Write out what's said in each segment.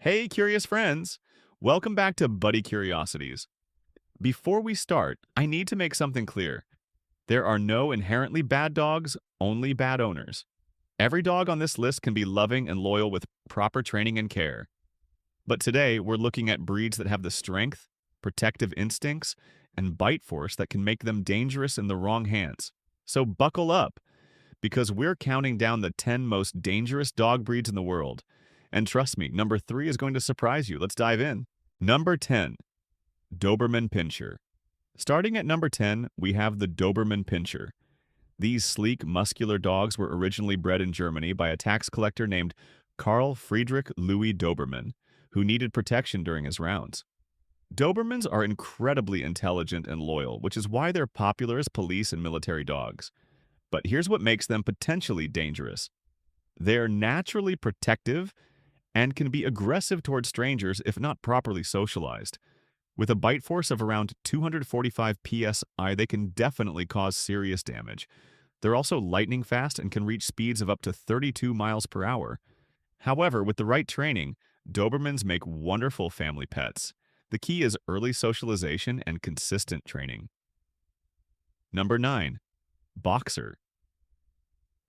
Hey, curious friends! Welcome back to Buddy Curiosities. Before we start, I need to make something clear. There are no inherently bad dogs, only bad owners. Every dog on this list can be loving and loyal with proper training and care. But today, we're looking at breeds that have the strength, protective instincts, and bite force that can make them dangerous in the wrong hands. So buckle up, because we're counting down the 10 most dangerous dog breeds in the world. And trust me, number 3 is going to surprise you. Let's dive in. Number 10, Doberman Pincher. Starting at number 10, we have the Doberman Pincher. These sleek, muscular dogs were originally bred in Germany by a tax collector named Karl Friedrich Louis Doberman, who needed protection during his rounds. Dobermans are incredibly intelligent and loyal, which is why they're popular as police and military dogs. But here's what makes them potentially dangerous. They're naturally protective and can be aggressive toward strangers if not properly socialized. With a bite force of around 245 psi, they can definitely cause serious damage. They're also lightning fast and can reach speeds of up to 32 miles per hour. However, with the right training, Dobermans make wonderful family pets. The key is early socialization and consistent training. Number 9, Boxer.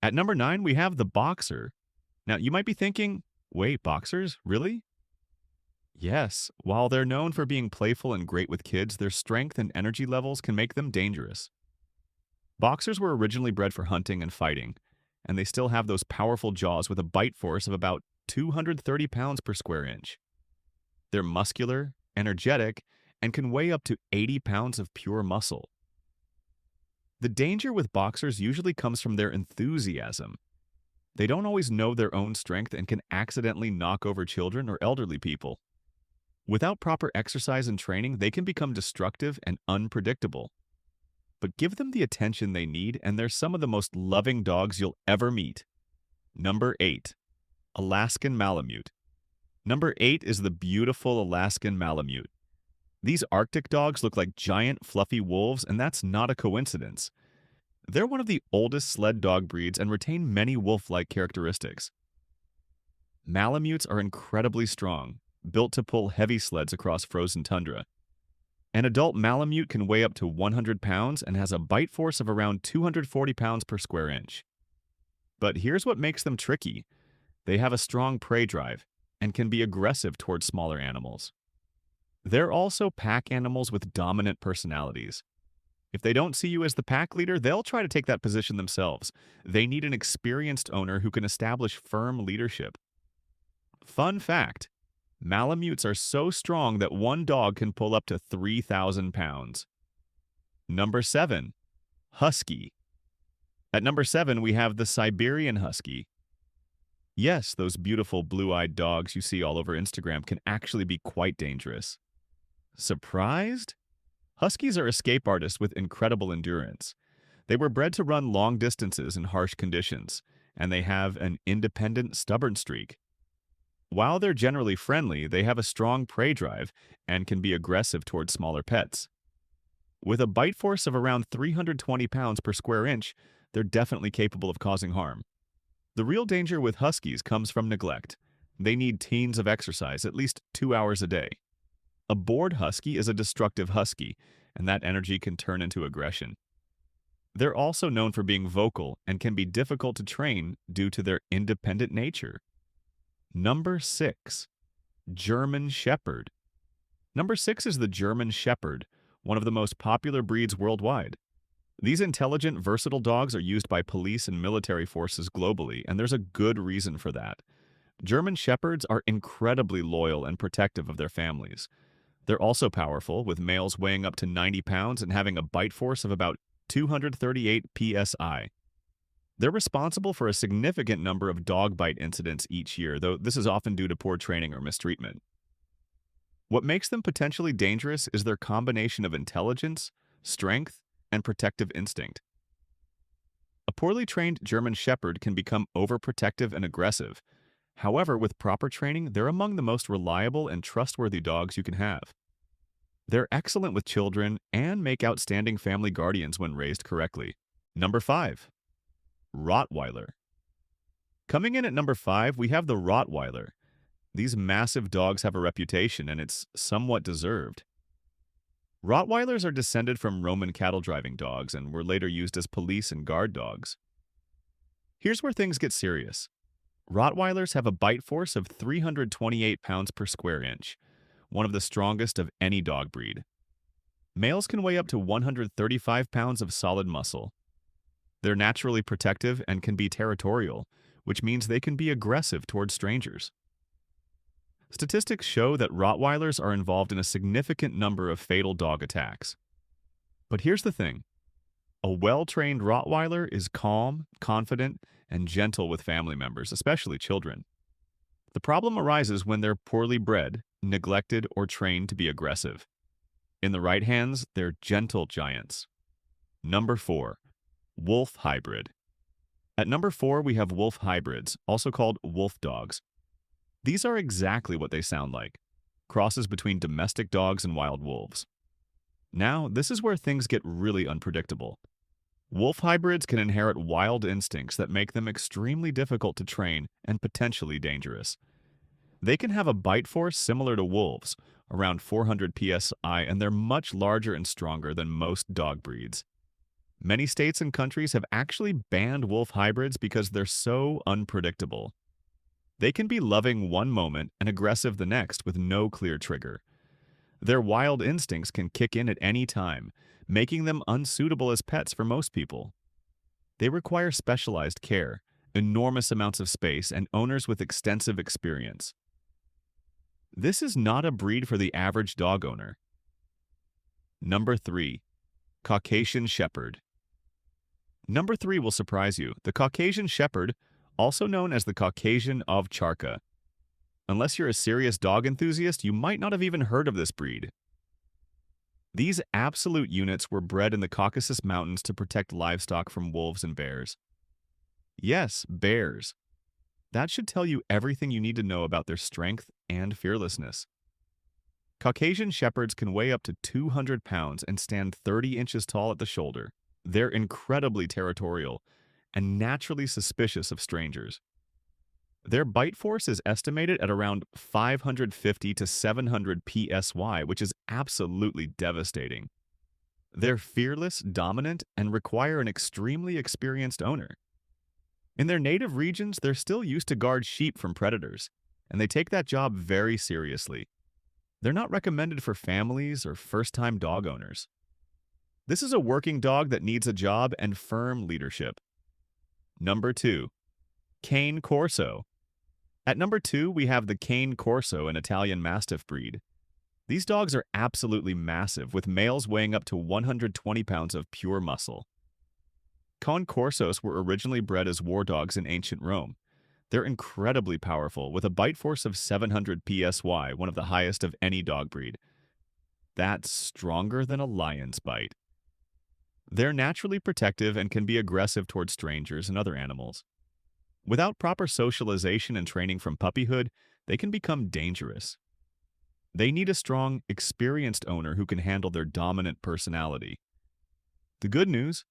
At number 9, we have the Boxer. Now, you might be thinking, wait, boxers? Really? Yes, while they're known for being playful and great with kids, their strength and energy levels can make them dangerous. Boxers were originally bred for hunting and fighting, and they still have those powerful jaws with a bite force of about 230 pounds per square inch. They're muscular, energetic, and can weigh up to 80 pounds of pure muscle. The danger with boxers usually comes from their enthusiasm. They don't always know their own strength and can accidentally knock over children or elderly people. Without proper exercise and training, they can become destructive and unpredictable. But give them the attention they need, and they're some of the most loving dogs you'll ever meet. Number 8, Alaskan Malamute. Number 8 is the beautiful Alaskan Malamute. These Arctic dogs look like giant, fluffy wolves, and that's not a coincidence. They're one of the oldest sled dog breeds and retain many wolf-like characteristics. Malamutes are incredibly strong, built to pull heavy sleds across frozen tundra. An adult Malamute can weigh up to 100 pounds and has a bite force of around 240 pounds per square inch. But here's what makes them tricky. They have a strong prey drive and can be aggressive towards smaller animals. They're also pack animals with dominant personalities. If they don't see you as the pack leader, they'll try to take that position themselves. They need an experienced owner who can establish firm leadership. Fun fact, Malamutes are so strong that one dog can pull up to 3,000 pounds. Number 7, Husky. At number 7, we have the Siberian Husky. Yes, those beautiful blue-eyed dogs you see all over Instagram can actually be quite dangerous. Surprised? Huskies are escape artists with incredible endurance. They were bred to run long distances in harsh conditions, and they have an independent, stubborn streak. While they're generally friendly, they have a strong prey drive and can be aggressive towards smaller pets. With a bite force of around 320 pounds per square inch, they're definitely capable of causing harm. The real danger with Huskies comes from neglect. They need teens of exercise, at least 2 hours a day. A bored husky is a destructive husky, and that energy can turn into aggression. They're also known for being vocal and can be difficult to train due to their independent nature. Number 6, German Shepherd. Number 6 is the German Shepherd, one of the most popular breeds worldwide. These intelligent, versatile dogs are used by police and military forces globally, and there's a good reason for that. German Shepherds are incredibly loyal and protective of their families. They're also powerful, with males weighing up to 90 pounds and having a bite force of about 238 psi. They're responsible for a significant number of dog bite incidents each year, though this is often due to poor training or mistreatment. What makes them potentially dangerous is their combination of intelligence, strength, and protective instinct. A poorly trained German Shepherd can become overprotective and aggressive. However, with proper training, they're among the most reliable and trustworthy dogs you can have. They're excellent with children and make outstanding family guardians when raised correctly. Number 5, Rottweiler. Coming in at number 5, we have the Rottweiler. These massive dogs have a reputation, and it's somewhat deserved. Rottweilers are descended from Roman cattle driving dogs and were later used as police and guard dogs. Here's where things get serious. Rottweilers have a bite force of 328 pounds per square inch, one of the strongest of any dog breed. Males can weigh up to 135 pounds of solid muscle. They're naturally protective and can be territorial, which means they can be aggressive towards strangers. Statistics show that Rottweilers are involved in a significant number of fatal dog attacks. But here's the thing. A well-trained Rottweiler is calm, confident, and gentle with family members, especially children. The problem arises when they're poorly bred, neglected, or trained to be aggressive. In the right hands, they're gentle giants. Number 4. Wolf Hybrid. At number 4, we have wolf hybrids, also called wolf dogs. These are exactly what they sound like, crosses between domestic dogs and wild wolves. Now, this is where things get really unpredictable. Wolf hybrids can inherit wild instincts that make them extremely difficult to train and potentially dangerous. They can have a bite force similar to wolves, around 400 psi, and they're much larger and stronger than most dog breeds. Many states and countries have actually banned wolf hybrids because they're so unpredictable. They can be loving one moment and aggressive the next with no clear trigger. Their wild instincts can kick in at any time, making them unsuitable as pets for most people. They require specialized care, enormous amounts of space, and owners with extensive experience. This is not a breed for the average dog owner. Number 3. Caucasian Shepherd. Number 3 will surprise you. The Caucasian Shepherd, also known as the Caucasian Ovcharka. Unless you're a serious dog enthusiast, you might not have even heard of this breed. These absolute units were bred in the Caucasus Mountains to protect livestock from wolves and bears. Yes, bears. That should tell you everything you need to know about their strength and fearlessness. Caucasian Shepherds can weigh up to 200 pounds and stand 30 inches tall at the shoulder. They're incredibly territorial and naturally suspicious of strangers. Their bite force is estimated at around 550 to 700 psi, which is absolutely devastating. They're fearless, dominant, and require an extremely experienced owner. In their native regions, they're still used to guard sheep from predators, and they take that job very seriously. They're not recommended for families or first-time dog owners. This is a working dog that needs a job and firm leadership. Number 2. Cane Corso. At number 2, we have the Cane Corso, an Italian Mastiff breed. These dogs are absolutely massive, with males weighing up to 120 pounds of pure muscle. Cane Corsos were originally bred as war dogs in ancient Rome. They're incredibly powerful, with a bite force of 700 psi, one of the highest of any dog breed. That's stronger than a lion's bite. They're naturally protective and can be aggressive toward strangers and other animals. Without proper socialization and training from puppyhood, they can become dangerous. They need a strong, experienced owner who can handle their dominant personality. The good news?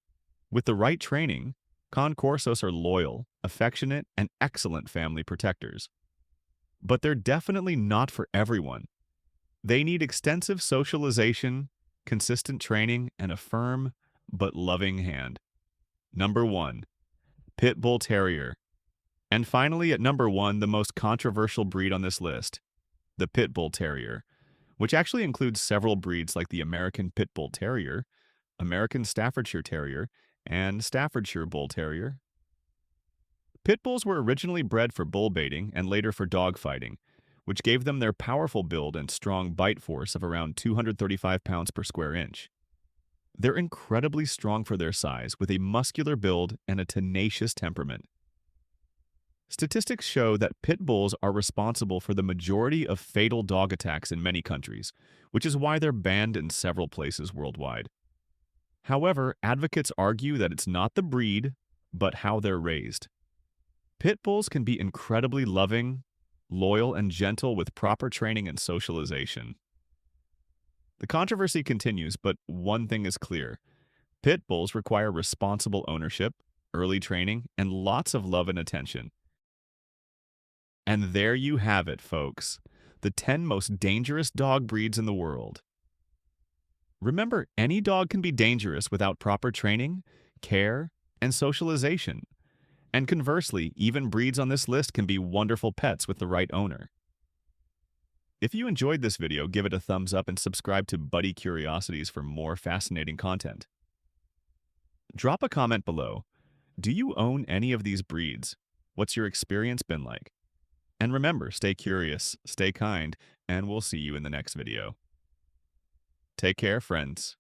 With the right training, Cane Corsos are loyal, affectionate, and excellent family protectors. But they're definitely not for everyone. They need extensive socialization, consistent training, and a firm but loving hand. Number 1. Pitbull Terrier. And finally, at number 1, the most controversial breed on this list, the Pitbull Terrier, which actually includes several breeds like the American Pitbull Terrier, American Staffordshire Terrier, and Staffordshire Bull Terrier. Pit bulls were originally bred for bull baiting and later for dog fighting, which gave them their powerful build and strong bite force of around 235 pounds per square inch. They're incredibly strong for their size, with a muscular build and a tenacious temperament. Statistics show that pit bulls are responsible for the majority of fatal dog attacks in many countries, which is why they're banned in several places worldwide. However, advocates argue that it's not the breed, but how they're raised. Pit bulls can be incredibly loving, loyal, and gentle with proper training and socialization. The controversy continues, but one thing is clear. Pit bulls require responsible ownership, early training, and lots of love and attention. And there you have it, folks. The 10 most dangerous dog breeds in the world. Remember, any dog can be dangerous without proper training, care, and socialization. And conversely, even breeds on this list can be wonderful pets with the right owner. If you enjoyed this video, give it a thumbs up and subscribe to Buddy Curiosities for more fascinating content. Drop a comment below. Do you own any of these breeds? What's your experience been like? And remember, stay curious, stay kind, and we'll see you in the next video. Take care, friends.